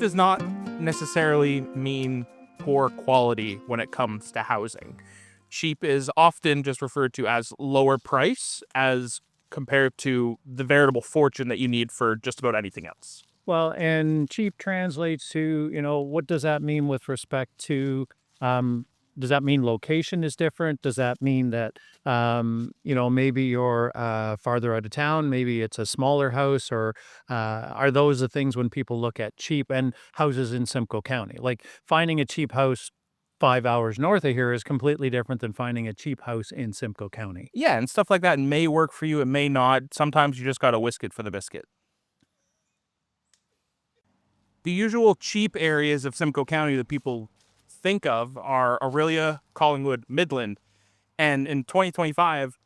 does not necessarily mean poor quality when it comes to housing. Cheap is often just referred to as lower price as compared to the veritable fortune that you need for just about anything else. Well, and cheap translates to, what does that mean with respect to, um, does that mean location is different? Does that mean that, maybe you're farther out of town? Maybe it's a smaller house, or are those the things when people look at cheap and houses in Simcoe County? Like finding a cheap house 5 hours north of here is completely different than finding a cheap house in Simcoe County. Yeah, and stuff like that may work for you, it may not. Sometimes you just got to whisk it for the biscuit. The usual cheap areas of Simcoe County that people think of are Orillia, Collingwood, Midland. And in 2025,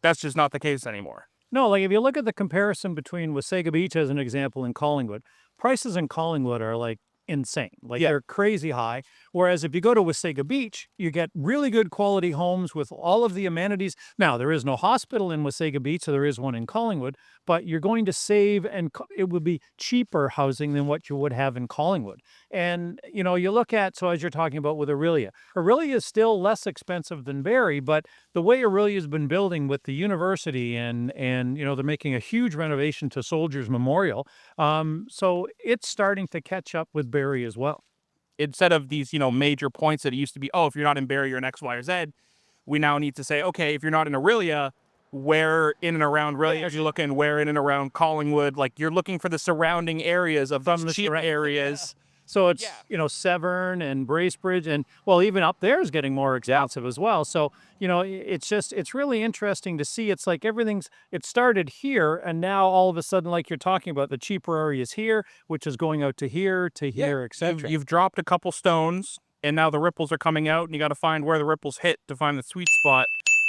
that's just not the case anymore. No, like if you look at the comparison between Wasaga Beach as an example and Collingwood, prices in Collingwood are like insane. Like Yeah. they're crazy high. Whereas if you go to Wasaga Beach, you get really good quality homes with all of the amenities. Now, there is no hospital in Wasaga Beach, so there is one in Collingwood, but you're going to save and it would be cheaper housing than what you would have in Collingwood. And, you look at, so as you're talking about with Orillia, Orillia is still less expensive than Barrie, but the way Aurelia's been building with the university and they're making a huge renovation to Soldiers Memorial. So it's starting to catch up with Barrie as well. Instead of these, major points that it used to be, oh, if you're not in Barrie, you're in X, Y, or Z, we now need to say, okay, if you're not in Orillia, where in and around Orillia are you looking? Where in and around Collingwood? Like you're looking for the surrounding areas of these cheap areas. So it's, Severn and Bracebridge and, well, even up there is getting more expensive as well. So, it's really interesting to see. It's like it started here and now all of a sudden, like you're talking about, the cheaper areas here, which is going out to here, etc. You've dropped a couple stones and now the ripples are coming out and you got to find where the ripples hit to find the sweet spot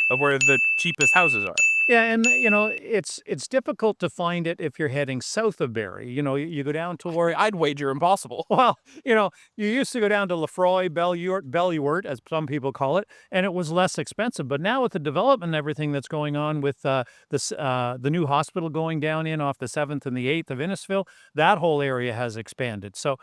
of where the cheapest houses are. Yeah, and it's difficult to find it if you're heading south of Barrie. You go down to where I'd wager impossible. well, you used to go down to Lefroy, Belleurt, as some people call it, and it was less expensive. But now with the development and everything that's going on with the new hospital going down in off the 7th and the 8th of Innisfil, that whole area has expanded. So,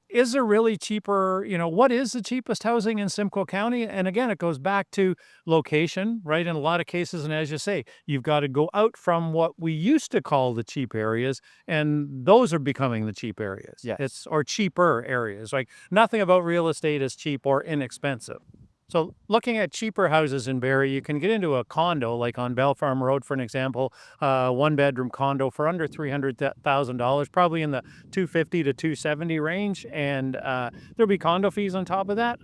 is there really cheaper, what is the cheapest housing in Simcoe County? And again, it goes back to location, right? In a lot of cases, and as you say, you've got to go out from what we used to call the cheap areas, and those are becoming the cheap areas. Yes. Or cheaper areas. Like nothing about real estate is cheap or inexpensive. So looking at cheaper houses in Barrie, you can get into a condo, like on Bell Farm Road, for an example, one-bedroom condo for under $300,000, probably in the $250 to $270 range, and there'll be condo fees on top of that.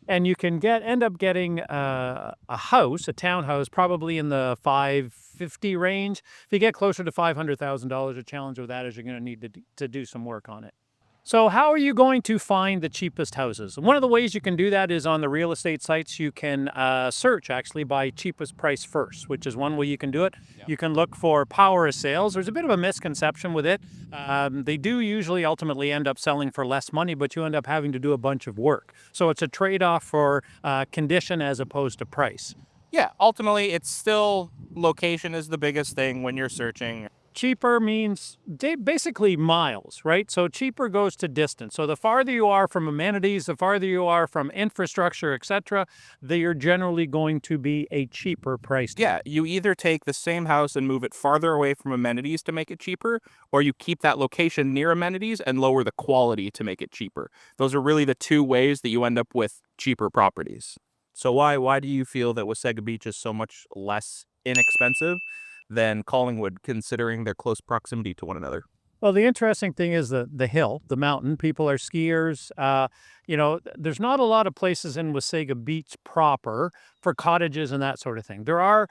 And you can end up getting a townhouse, probably in the $550 range. If you get closer to $500,000, a challenge with that is you're going to need to do some work on it. So how are you going to find the cheapest houses? One of the ways you can do that is on the real estate sites. You can search actually by cheapest price first, which is one way you can do it. Yeah. You can look for power of sales. There's a bit of a misconception with it. They do usually ultimately end up selling for less money, but you end up having to do a bunch of work. So it's a trade-off for condition as opposed to price. Yeah, ultimately, it's still location is the biggest thing when you're searching. Cheaper means basically miles, right? So cheaper goes to distance. So the farther you are from amenities, the farther you are from infrastructure, etc., they are generally going to be a cheaper price. Yeah, you either take the same house and move it farther away from amenities to make it cheaper, or you keep that location near amenities and lower the quality to make it cheaper. Those are really the two ways that you end up with cheaper properties. So why do you feel that Wasaga Beach is so much less inexpensive than Collingwood, considering their close proximity to one another? Well, the interesting thing is the hill, the mountain. People are skiers. There's not a lot of places in Wasaga Beach proper for cottages and that sort of thing. There are,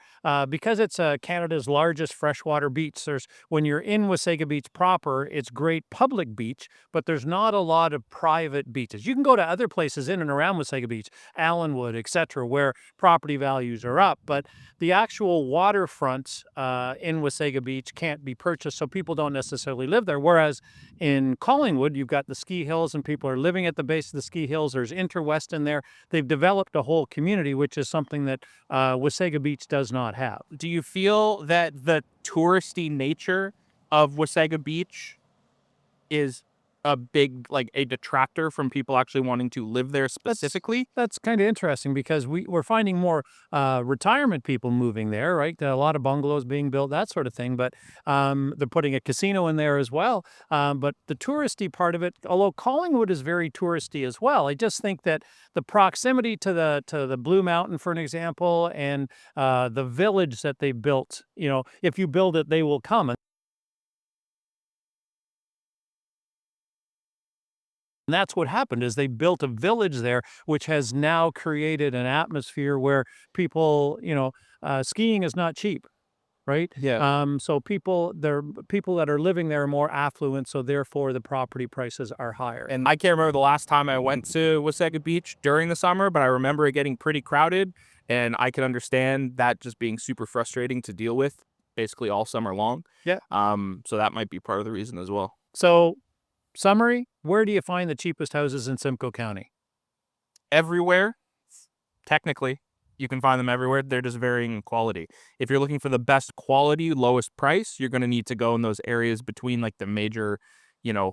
because it's Canada's largest freshwater beach, when you're in Wasaga Beach proper, it's great public beach, but there's not a lot of private beaches. You can go to other places in and around Wasaga Beach, Allenwood, etc., where property values are up, but the actual waterfront in Wasaga Beach can't be purchased, so people don't necessarily live there. Whereas in Collingwood, you've got the ski hills and people are living at the base of the ski hills. There's Interwest in there. They've developed a whole community, which is something that Wasaga Beach does not have. Do you feel that the touristy nature of Wasaga Beach is a big, like, a detractor from people actually wanting to live there specifically. That's kind of interesting because we're finding more retirement people moving there, right? A lot of bungalows being built, that sort of thing. But they're putting a casino in there as well. But the touristy part of it, although Collingwood is very touristy as well, I just think that the proximity to the Blue Mountain, for an example, and the village that they built, if you build it, they will come. And that's what happened is they built a village there, which has now created an atmosphere where people, skiing is not cheap, right? Yeah. So people that are living there are more affluent, so therefore the property prices are higher. And I can't remember the last time I went to Wasaga Beach during the summer, but I remember it getting pretty crowded, and I can understand that just being super frustrating to deal with basically all summer long. Yeah. So that might be part of the reason as well. So, summary: where do you find the cheapest houses in Simcoe County? Everywhere, technically, you can find them everywhere. They're just varying in quality. If you're looking for the best quality, lowest price, you're going to need to go in those areas between like the major,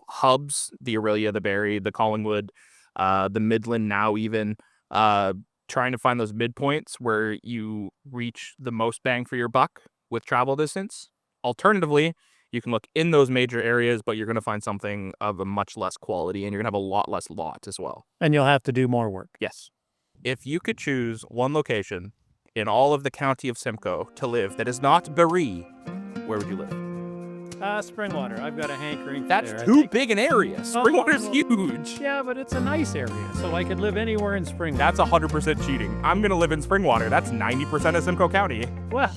hubs, the Orillia, the Barrie, the Collingwood, the Midland now even, trying to find those midpoints where you reach the most bang for your buck with travel distance. Alternatively, you can look in those major areas, but you're going to find something of a much less quality, and you're going to have a lot less lot as well. And you'll have to do more work. Yes. If you could choose one location in all of the county of Simcoe to live that is not Barrie, where would you live? Springwater. I've got a hankering. That's there, I too think. big an area. Springwater's huge. Yeah, but it's a nice area, so I could live anywhere in Springwater. That's 100% cheating. I'm going to live in Springwater. That's 90% of Simcoe County. Well,